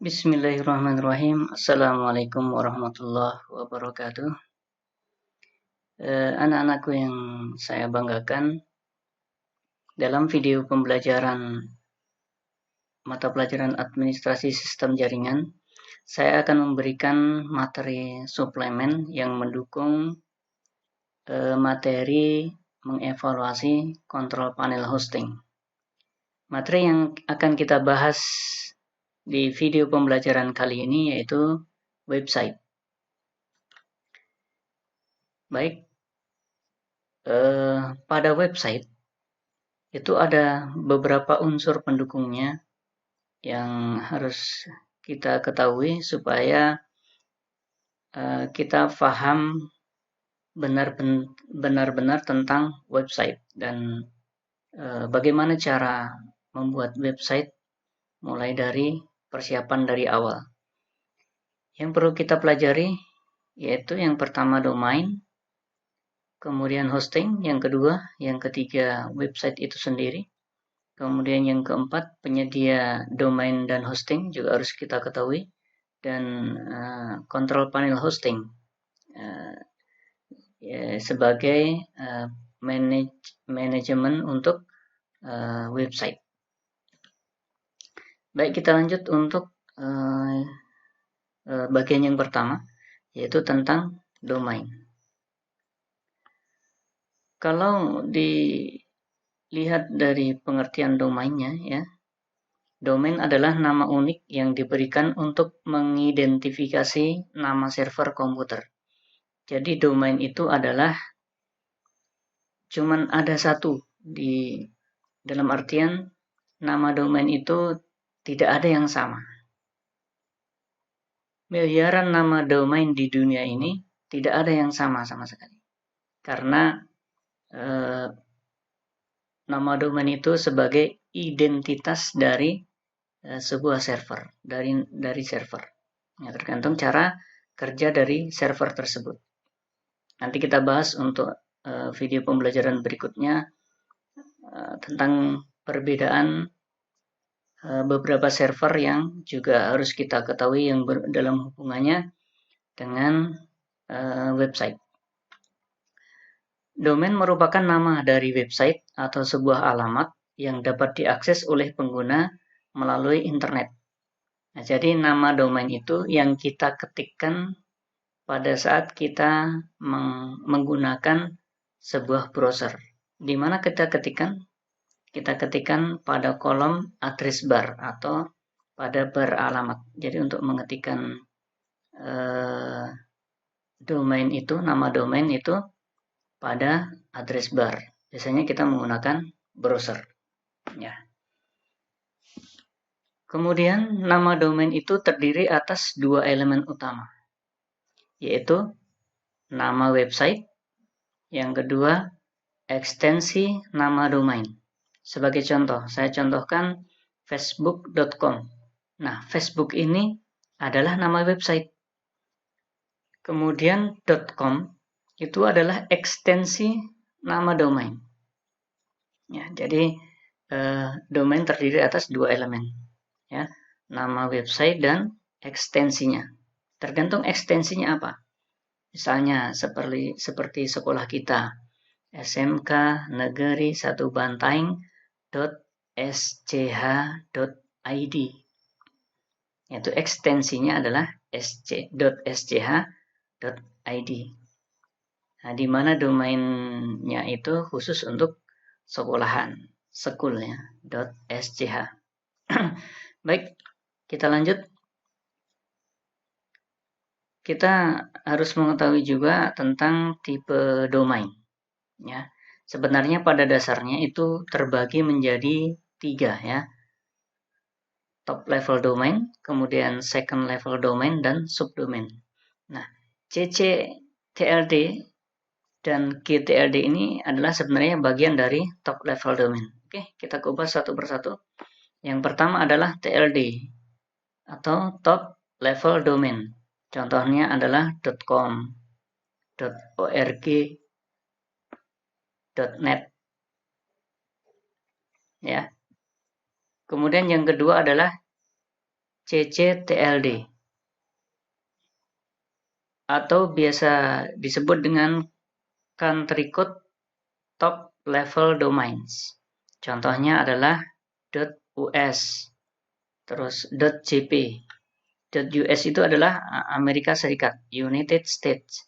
Bismillahirrahmanirrahim. Assalamualaikum warahmatullahi wabarakatuh. Anak-anakku yang saya banggakan, dalam video pembelajaran mata pelajaran administrasi sistem jaringan, saya akan memberikan materi suplemen yang mendukung materi mengevaluasi kontrol panel hosting. Materi yang akan kita bahas di video pembelajaran kali ini yaitu website. Baik, pada website itu ada beberapa unsur pendukungnya yang harus kita ketahui supaya kita paham benar-benar tentang website dan bagaimana cara membuat website mulai dari persiapan dari awal. Yang perlu kita pelajari yaitu yang pertama domain, kemudian hosting, yang kedua, yang ketiga website itu sendiri. Kemudian yang keempat, penyedia domain dan hosting juga harus kita ketahui. Dan kontrol panel hosting sebagai manajemen untuk website. Baik, kita lanjut untuk bagian yang pertama, yaitu tentang domain. Kalau dilihat dari pengertian domainnya, ya, domain adalah nama unik yang diberikan untuk mengidentifikasi nama server komputer. Jadi domain itu adalah cuman ada satu di dalam artian nama domain itu tidak ada yang sama. Miliaran nama domain di dunia ini tidak ada yang sama sekali. Karena nama domain itu sebagai identitas dari sebuah server, dari server. Ya, tergantung cara kerja dari server tersebut. Nanti kita bahas untuk video pembelajaran berikutnya tentang perbedaan beberapa server yang juga harus kita ketahui yang dalam hubungannya dengan website. Domain merupakan nama dari website atau sebuah alamat yang dapat diakses oleh pengguna melalui internet. Nah, jadi nama domain itu yang kita ketikkan pada saat kita menggunakan sebuah browser. Di mana kita ketikkan? Kita ketikkan pada kolom address bar atau pada bar alamat. Jadi untuk mengetikkan domain itu, nama domain itu pada address bar. Biasanya kita menggunakan browser. Ya. Kemudian nama domain itu terdiri atas dua elemen utama, yaitu nama website, yang kedua ekstensi nama domain. Sebagai contoh, saya contohkan facebook.com. Nah, Facebook ini adalah nama website. Kemudian .com itu adalah ekstensi nama domain. Ya, jadi domain terdiri atas dua elemen, ya, nama website dan ekstensinya. Tergantung ekstensinya apa. Misalnya seperti sekolah kita, SMK Negeri 1 Bantaeng.sch.id. Yaitu ekstensinya adalah .sch.id. Nah, di mana domainnya itu khusus untuk sekolahan, sekulnya .sch. Baik, kita lanjut. Kita harus mengetahui juga tentang tipe domain. Ya, sebenarnya pada dasarnya itu terbagi menjadi 3, ya. Top level domain, kemudian second level domain, dan subdomain. Nah, CC/TLD dan GTLD ini adalah sebenarnya bagian dari top level domain. Oke, kita kupas satu persatu. Yang pertama adalah TLD atau top level domain. Contohnya adalah .com, .org, .net. Ya. Kemudian yang kedua adalah ccTLD atau biasa disebut dengan country code top level domains. Contohnya adalah .us, terus .jp. .us itu adalah Amerika Serikat, United States.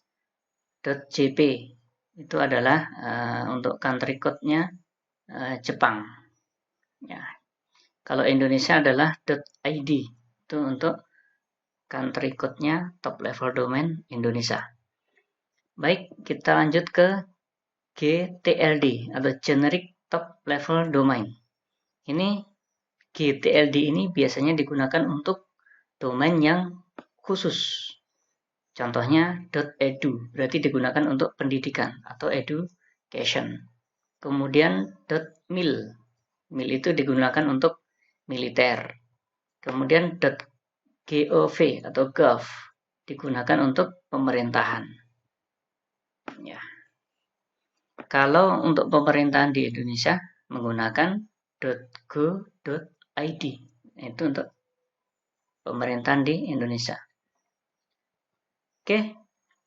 .jp itu adalah untuk country code-nya Jepang. Ya. Kalau Indonesia adalah .id, itu untuk country code-nya top level domain Indonesia. Baik, kita lanjut ke GTLD atau Generic Top Level Domain. Ini GTLD ini biasanya digunakan untuk domain yang khusus. Contohnya .edu, berarti digunakan untuk pendidikan atau education. Kemudian .mil, mil itu digunakan untuk militer. Kemudian .gov atau gov digunakan untuk pemerintahan. Ya. Kalau untuk pemerintahan di Indonesia menggunakan .go.id, itu untuk pemerintahan di Indonesia. Oke,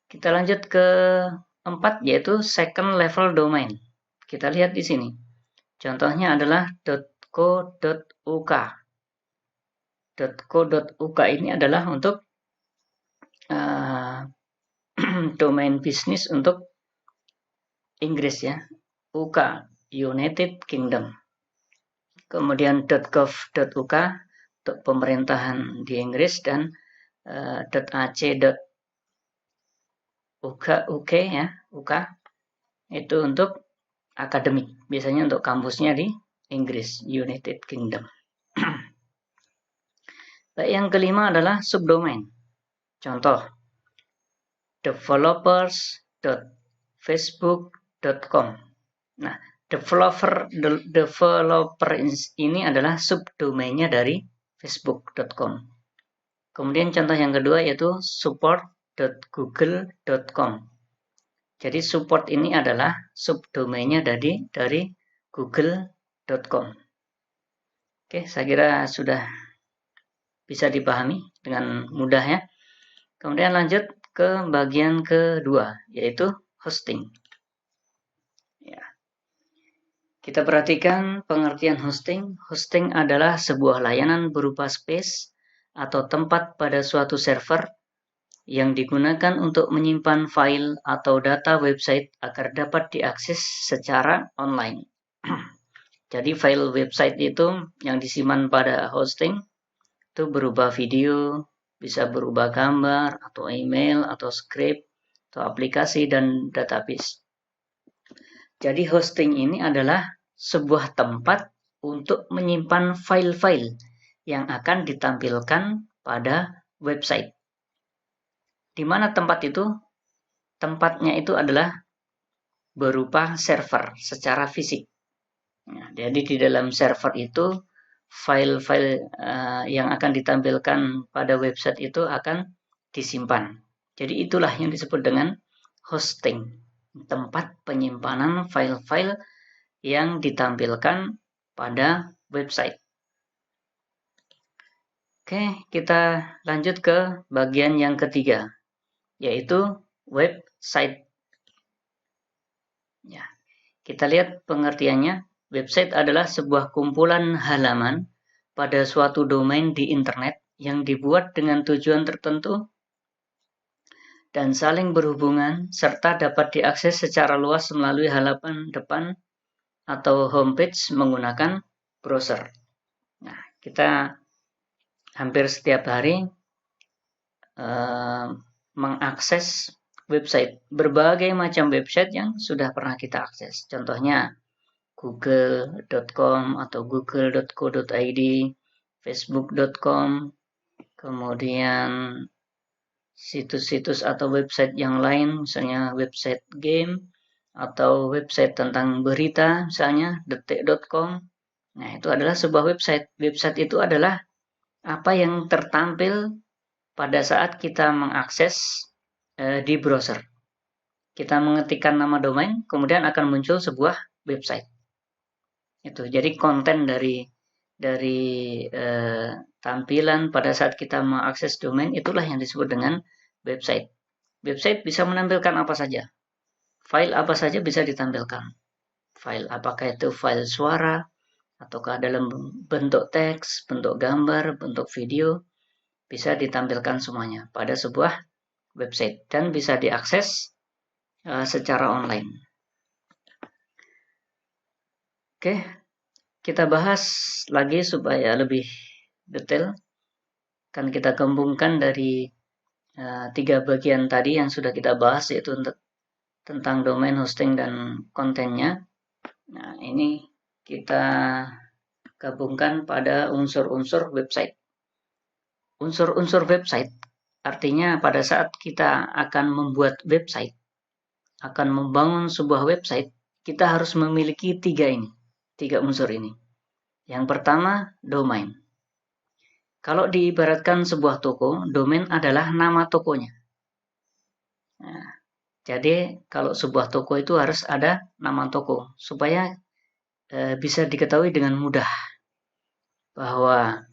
kita lanjut ke 4, yaitu second level domain. Kita lihat di sini. Contohnya adalah .co.uk. .co.uk ini adalah untuk domain bisnis untuk Inggris ya. UK, United Kingdom. Kemudian .gov.uk untuk pemerintahan di Inggris dan .ac.uk ya, UK itu untuk akademik, biasanya untuk kampusnya di Inggris, United Kingdom. Baik, yang kelima adalah subdomain. Contoh, developers.facebook.com. Nah, developer ini adalah subdomainnya dari facebook.com. Kemudian contoh yang kedua yaitu support.google.com. Jadi support ini adalah subdomainnya dari google.com. Oke, saya kira sudah bisa dipahami dengan mudah ya. Kemudian lanjut ke bagian kedua, yaitu hosting. Ya. Kita perhatikan pengertian hosting. Hosting adalah sebuah layanan berupa space atau tempat pada suatu server yang digunakan untuk menyimpan file atau data website agar dapat diakses secara online. Jadi file website itu yang disimpan pada hosting itu berupa video, bisa berubah gambar, atau email, atau script, atau aplikasi, dan database. Jadi hosting ini adalah sebuah tempat untuk menyimpan file-file yang akan ditampilkan pada website. Di mana tempat itu? Tempatnya itu adalah berupa server secara fisik. Nah, jadi di dalam server itu file-file yang akan ditampilkan pada website itu akan disimpan. Jadi itulah yang disebut dengan hosting, tempat penyimpanan file-file yang ditampilkan pada website. Oke, kita lanjut ke bagian yang ketiga, yaitu website. Ya, kita lihat pengertiannya. Website adalah sebuah kumpulan halaman pada suatu domain di internet yang dibuat dengan tujuan tertentu dan saling berhubungan serta dapat diakses secara luas melalui halaman depan atau homepage menggunakan browser. Nah, kita hampir setiap hari mengakses website, berbagai macam website yang sudah pernah kita akses. Contohnya google.com atau google.co.id, facebook.com, kemudian situs-situs atau website yang lain, misalnya website game, atau website tentang berita, misalnya detik.com. Nah, itu adalah sebuah website. Website itu adalah apa yang tertampil pada saat kita mengakses di browser. Kita mengetikkan nama domain, kemudian akan muncul sebuah website. Itu jadi konten dari tampilan pada saat kita mengakses domain, itulah yang disebut dengan website. Website bisa menampilkan apa saja. File apa saja bisa ditampilkan. File apakah itu file suara, ataukah dalam bentuk teks, bentuk gambar, bentuk video, bisa ditampilkan semuanya pada sebuah website dan bisa diakses secara online. Oke, kita bahas lagi supaya lebih detail. Kan kita gabungkan dari 3 bagian tadi yang sudah kita bahas, yaitu tentang domain, hosting, dan kontennya. Nah, ini kita gabungkan pada unsur-unsur website. Unsur-unsur website artinya pada saat kita akan membuat website, akan membangun sebuah website, kita harus memiliki 3 unsur ini. Yang pertama, domain. Kalau diibaratkan sebuah toko, domain adalah nama tokonya. Nah, jadi kalau sebuah toko itu harus ada nama toko supaya bisa diketahui dengan mudah bahwa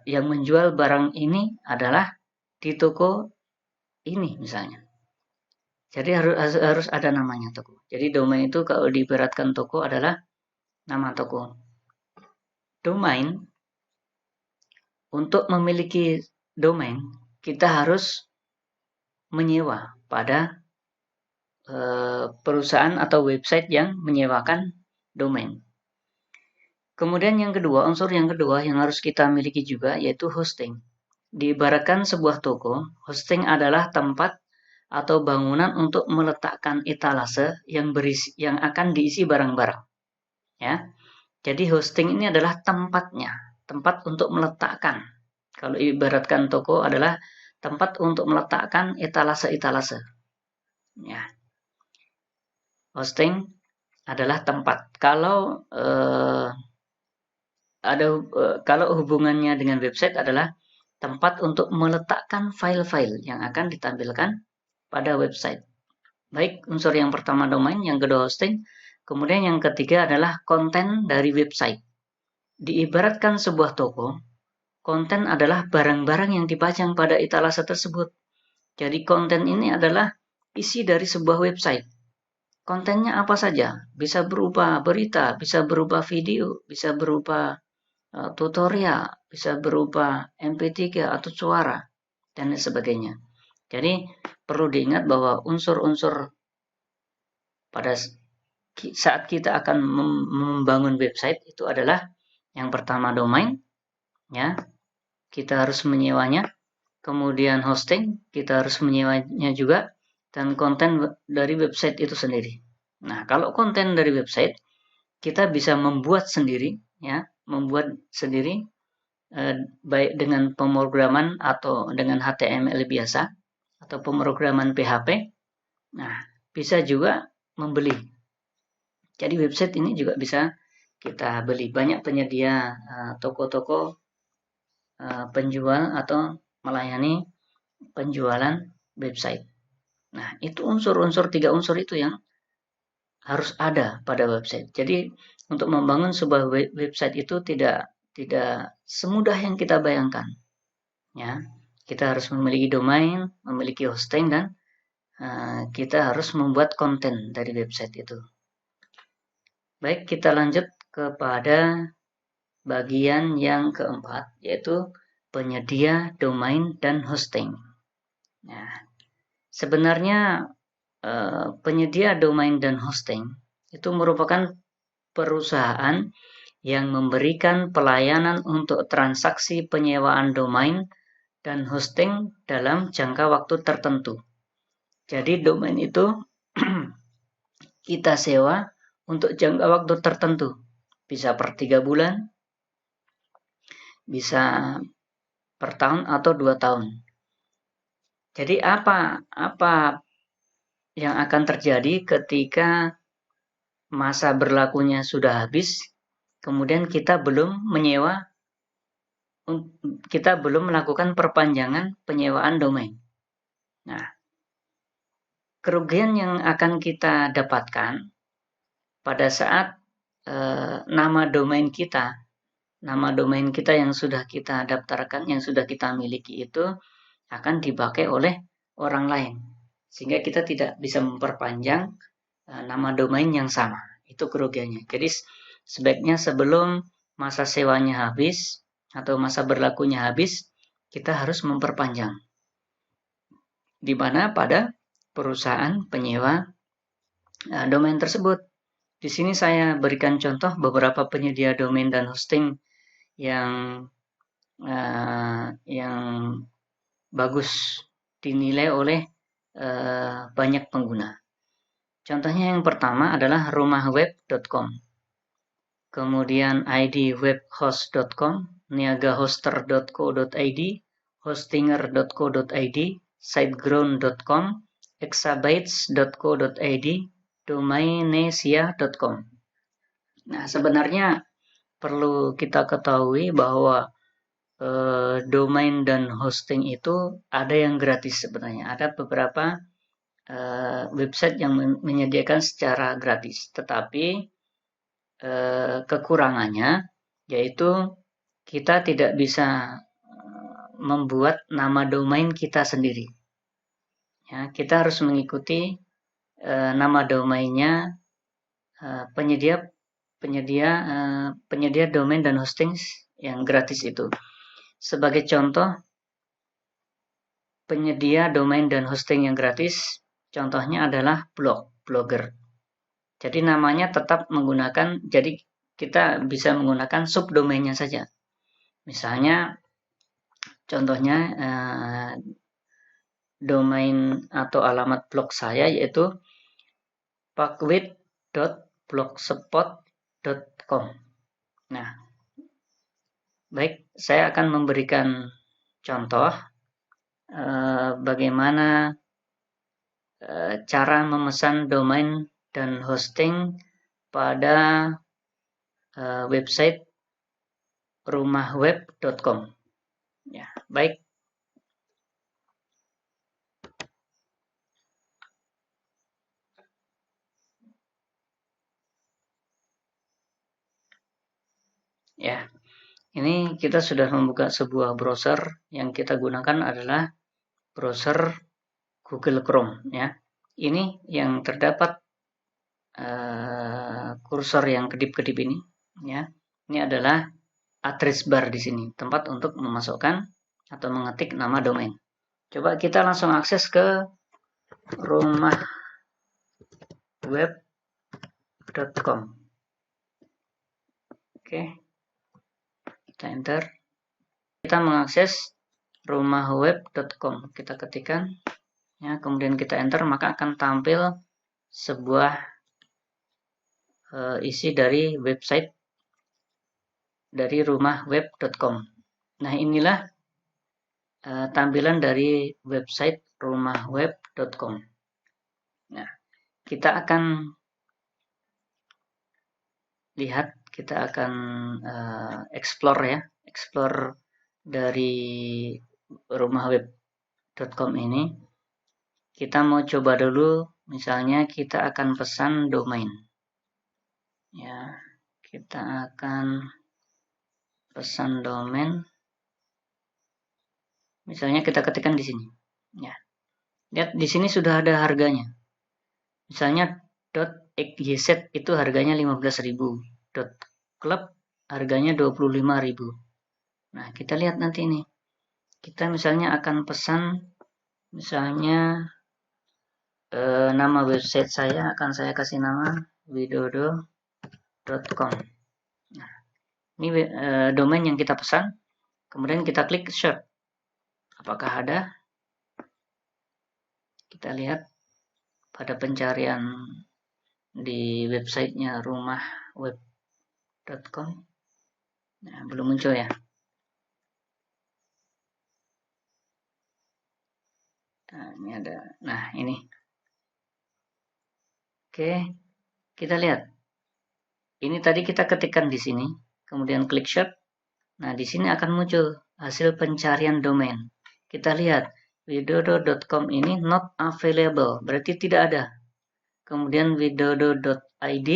yang menjual barang ini adalah di toko ini misalnya. Jadi harus ada namanya toko. Jadi domain itu kalau diibaratkan toko adalah nama toko. Domain, untuk memiliki domain, kita harus menyewa pada perusahaan atau website yang menyewakan domain. Kemudian yang kedua, unsur yang kedua yang harus kita miliki juga yaitu hosting. Diibaratkan sebuah toko, hosting adalah tempat atau bangunan untuk meletakkan etalase yang akan diisi barang-barang. Ya. Jadi hosting ini adalah tempatnya, tempat untuk meletakkan. Kalau ibaratkan toko adalah tempat untuk meletakkan etalase-etalase. Ya. Hosting adalah tempat. Kalau kalau hubungannya dengan website adalah tempat untuk meletakkan file-file yang akan ditampilkan pada website. Baik, unsur yang pertama domain, yang kedua hosting, kemudian yang ketiga adalah konten dari website. Diibaratkan sebuah toko, konten adalah barang-barang yang dipajang pada etalase tersebut. Jadi konten ini adalah isi dari sebuah website. Kontennya apa saja? Bisa berupa berita, bisa berupa video, bisa berupa tutorial, bisa berupa MP3 atau suara, dan sebagainya. Jadi perlu diingat bahwa unsur-unsur pada saat kita akan membangun website itu adalah yang pertama domain, ya, kita harus menyewanya. Kemudian hosting, kita harus menyewanya juga, dan konten dari website itu sendiri. Nah, kalau konten dari website kita bisa membuat sendiri, ya, baik dengan pemrograman atau dengan HTML biasa atau pemrograman PHP. Nah, bisa juga membeli. Jadi website ini juga bisa kita beli. Banyak penyedia toko-toko penjual atau melayani penjualan website. Nah, itu unsur-unsur 3 unsur itu yang harus ada pada website. Jadi untuk membangun sebuah website itu tidak semudah yang kita bayangkan. Ya, kita harus memiliki domain, memiliki hosting, dan kita harus membuat konten dari website itu. Baik, kita lanjut kepada bagian yang keempat, yaitu penyedia domain dan hosting. Nah, sebenarnya penyedia domain dan hosting itu merupakan perusahaan yang memberikan pelayanan untuk transaksi penyewaan domain dan hosting dalam jangka waktu tertentu. Jadi domain itu kita sewa untuk jangka waktu tertentu. Bisa per 3 bulan, bisa per tahun atau 2 tahun. Jadi apa yang akan terjadi ketika masa berlakunya sudah habis, kemudian kita belum melakukan perpanjangan penyewaan domain. Nah, kerugian yang akan kita dapatkan pada saat nama domain kita yang sudah kita daftarkan, yang sudah kita miliki itu akan dipakai oleh orang lain. Sehingga kita tidak bisa memperpanjang nama domain yang sama. Itu kerugiannya. Jadi sebaiknya sebelum masa sewanya habis atau masa berlakunya habis, kita harus memperpanjang. Di mana pada perusahaan penyewa domain tersebut. Di sini saya berikan contoh beberapa penyedia domain dan hosting yang bagus dinilai oleh banyak pengguna. Contohnya yang pertama adalah rumahweb.com, kemudian idwebhost.com, niagahoster.co.id, hostinger.co.id, siteground.com, exabytes.co.id, domainesia.com. Nah, sebenarnya perlu kita ketahui bahwa domain dan hosting itu ada yang gratis sebenarnya. Ada beberapa website yang menyediakan secara gratis, tetapi kekurangannya yaitu kita tidak bisa membuat nama domain kita sendiri. Ya, kita harus mengikuti nama domainnya penyedia domain dan hosting yang gratis itu. Sebagai contoh, penyedia domain dan hosting yang gratis, contohnya adalah Blogger. Jadi namanya tetap menggunakan, jadi kita bisa menggunakan subdomainnya saja. Misalnya, contohnya domain atau alamat blog saya yaitu pakwit.blogspot.com. Nah, baik, saya akan memberikan contoh bagaimana cara memesan domain dan hosting pada website rumahweb.com. Ya, baik. Ya, ini kita sudah membuka sebuah browser. Yang kita gunakan adalah browser Google Chrome. Ya, ini yang terdapat kursor yang kedip-kedip ini. Ya, ini adalah address bar di sini, tempat untuk memasukkan atau mengetik nama domain. Coba kita langsung akses ke rumahweb.com. Oke, kita enter. Kita mengakses rumahweb.com. Kita ketikkan, ya, kemudian kita enter, maka akan tampil sebuah isi dari website dari rumahweb.com. Nah, inilah tampilan dari website rumahweb.com. Nah, kita akan lihat, kita akan explore dari rumahweb.com ini. Kita mau coba dulu, misalnya kita akan pesan domain. Ya, kita akan pesan domain. Misalnya kita ketikkan di sini. Ya. Lihat di sini sudah ada harganya. Misalnya .xyz itu harganya 15.000. .club harganya 25.000. Nah, kita lihat nanti ini. Kita misalnya akan pesan, misalnya nama website saya akan saya kasih nama widodo.com. Nah, ini domain yang kita pesan. Kemudian kita klik search. Apakah ada? Kita lihat pada pencarian di websitenya rumahweb.com. Nah, belum muncul ya. Nah, ini ada. Nah, ini. Oke, kita lihat. Ini tadi kita ketikkan di sini, kemudian klik search. Nah, di sini akan muncul hasil pencarian domain. Kita lihat, widodo.com ini not available, berarti tidak ada. Kemudian widodo.id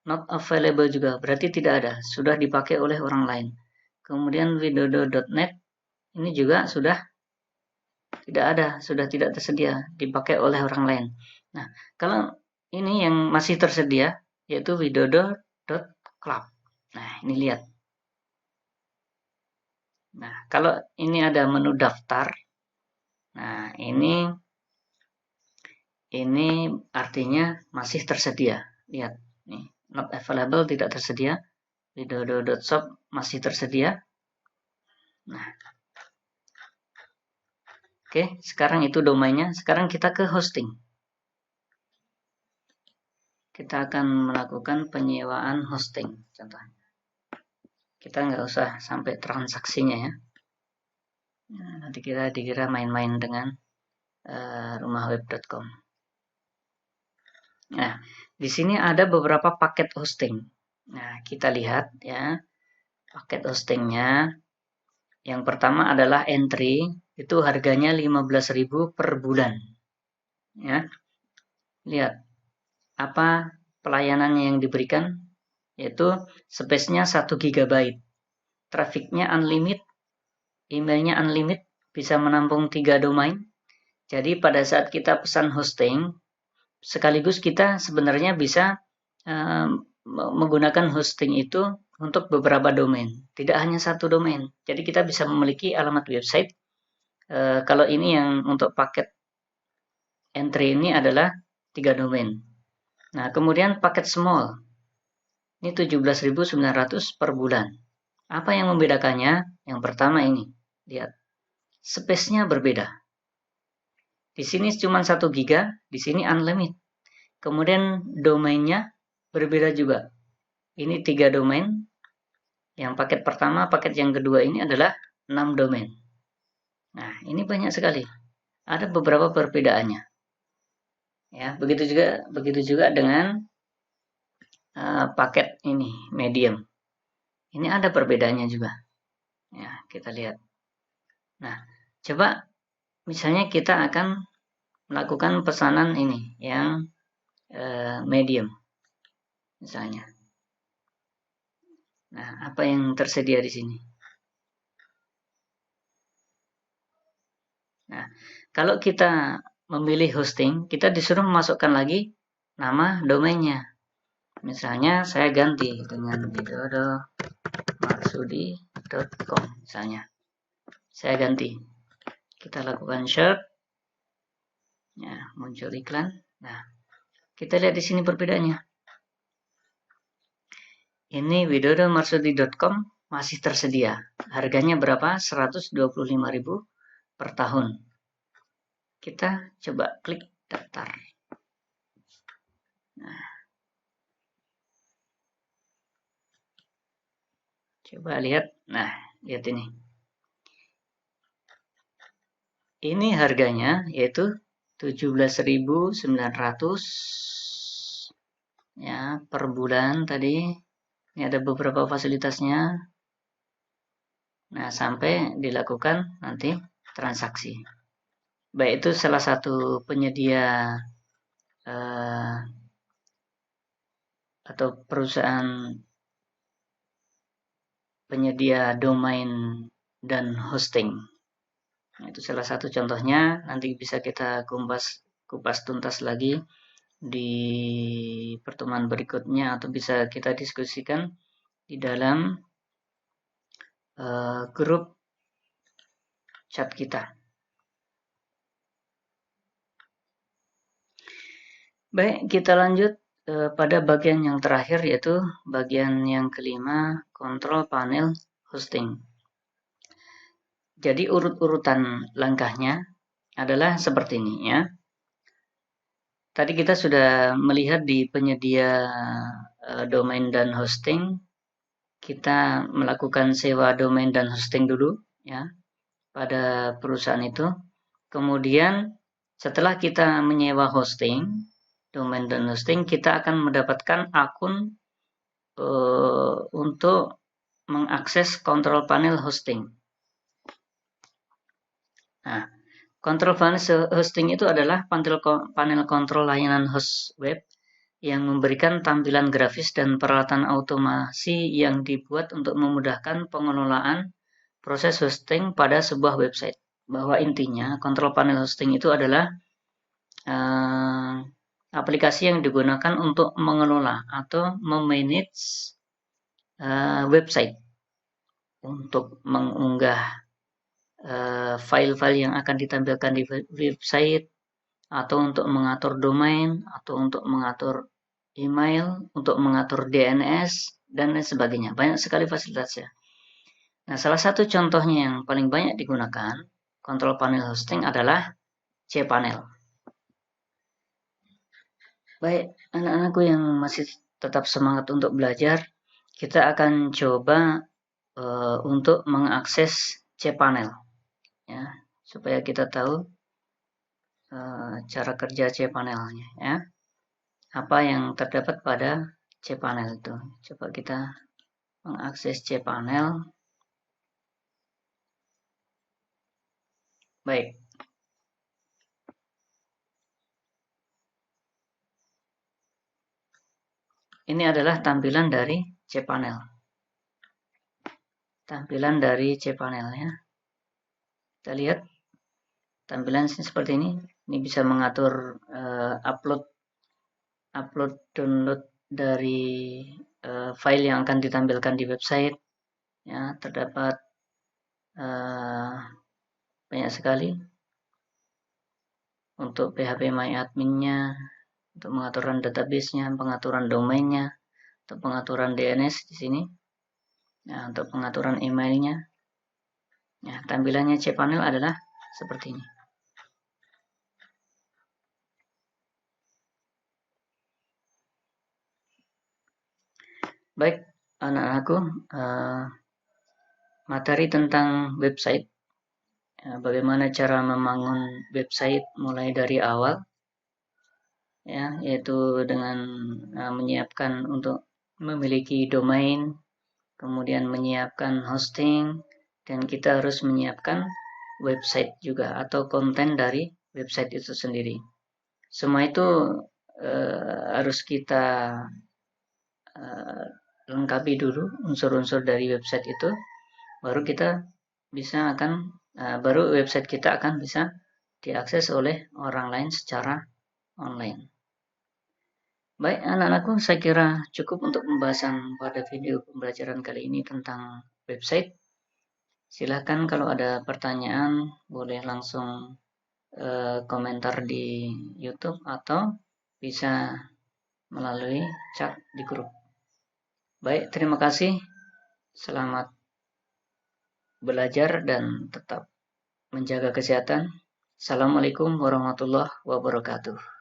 not available juga, berarti tidak ada, sudah dipakai oleh orang lain. Kemudian widodo.net ini juga sudah tidak ada, sudah tidak tersedia, dipakai oleh orang lain. Nah, kalau ini yang masih tersedia, yaitu widodo.club. Nah, ini lihat. Nah, kalau ini ada menu daftar, nah ini artinya masih tersedia. Lihat, nih, not available tidak tersedia, widodo.shop masih tersedia. Nah, oke, sekarang itu domainnya. Sekarang kita ke hosting. Kita akan melakukan penyewaan hosting, contohnya. Kita nggak usah sampai transaksinya ya. Nah, nanti kita dikira main-main dengan rumahweb.com. Nah, di sini ada beberapa paket hosting. Nah, kita lihat ya, paket hostingnya. Yang pertama adalah entry, itu harganya 15.000 per bulan. Ya, lihat apa pelayanannya yang diberikan, yaitu space-nya 1 GB, trafficnya unlimited, emailnya unlimited, bisa menampung 3 domain. Jadi pada saat kita pesan hosting, sekaligus kita sebenarnya bisa menggunakan hosting itu untuk beberapa domain, tidak hanya satu domain. Jadi kita bisa memiliki alamat website. Kalau ini yang untuk paket entry ini adalah 3 domain. Nah, kemudian paket small, ini 17.900 per bulan. Apa yang membedakannya? Yang pertama ini, lihat, space-nya berbeda. Di sini cuma 1 GB, di sini unlimited. Kemudian domainnya berbeda juga. Ini 3 domain. Yang paket pertama, paket yang kedua ini adalah 6 domain. Nah, ini banyak sekali. Ada beberapa perbedaannya. Ya, begitu juga dengan paket ini, medium. Ini ada perbedaannya juga. Ya, kita lihat. Nah, coba misalnya kita akan melakukan pesanan ini yang medium misalnya. Nah, apa yang tersedia di sini? Nah, kalau kita memilih hosting, kita disuruh memasukkan lagi nama domainnya. Misalnya saya ganti dengan widodo.marsudi.com misalnya. Saya ganti. Kita lakukan search. Ya, muncul iklan. Nah, kita lihat di sini perbedaannya. Ini widodo.marsudi.com masih tersedia. Harganya berapa? 125.000 per tahun. Kita coba klik daftar. Nah, coba lihat. Nah, lihat ini. Ini harganya yaitu 17.900 ya per bulan tadi. Ini ada beberapa fasilitasnya. Nah, sampai dilakukan nanti transaksi. Baik itu salah satu penyedia atau perusahaan penyedia domain dan hosting. Nah, itu salah satu contohnya. Nanti bisa kita kupas tuntas lagi di pertemuan berikutnya atau bisa kita diskusikan di dalam grup chat kita. Baik, kita lanjut pada bagian yang terakhir, yaitu bagian yang kelima, kontrol panel hosting. Jadi urut-urutan langkahnya adalah seperti ini ya. Tadi kita sudah melihat di penyedia domain dan hosting, kita melakukan sewa domain dan hosting dulu ya pada perusahaan itu. Kemudian setelah kita menyewa hosting, domain dan hosting, kita akan mendapatkan akun untuk mengakses kontrol panel hosting. Nah, kontrol panel hosting itu adalah panel kontrol layanan host web yang memberikan tampilan grafis dan peralatan otomasi yang dibuat untuk memudahkan pengelolaan proses hosting pada sebuah website. Bahwa intinya, control panel hosting itu adalah aplikasi yang digunakan untuk mengelola atau memanage website, untuk mengunggah file-file yang akan ditampilkan di website, atau untuk mengatur domain, atau untuk mengatur email, untuk mengatur DNS, dan lain sebagainya. Banyak sekali fasilitasnya. Nah, salah satu contohnya yang paling banyak digunakan control panel hosting adalah cPanel. Baik, anak-anakku yang masih tetap semangat untuk belajar, kita akan coba untuk mengakses cPanel, ya, supaya kita tahu cara kerja cPanelnya, ya. Apa yang terdapat pada cPanel itu. Coba kita mengakses cPanel. Baik. Ini adalah tampilan dari cPanel. Tampilan dari cPanelnya. Kita lihat tampilan seperti ini. Ini bisa mengatur upload download dari file yang akan ditampilkan di website. Ya, terdapat banyak sekali untuk phpMyAdmin-nya, untuk pengaturan database-nya, pengaturan domainnya, untuk pengaturan DNS di sini, ya, untuk pengaturan emailnya. Ya, tampilannya cPanel adalah seperti ini. Baik, anak-anakku, materi tentang website, bagaimana cara membangun website mulai dari awal, ya, yaitu dengan menyiapkan untuk memiliki domain, kemudian menyiapkan hosting, dan kita harus menyiapkan website juga atau konten dari website itu sendiri. Semua itu harus kita lengkapi dulu unsur-unsur dari website itu, baru kita bisa baru website kita akan bisa diakses oleh orang lain secara online. Baik anak-anakku, saya kira cukup untuk pembahasan pada video pembelajaran kali ini tentang website. Silahkan kalau ada pertanyaan boleh langsung komentar di YouTube atau bisa melalui chat di grup. Baik, terima kasih. Selamat belajar dan tetap menjaga kesehatan. Assalamualaikum warahmatullahi wabarakatuh.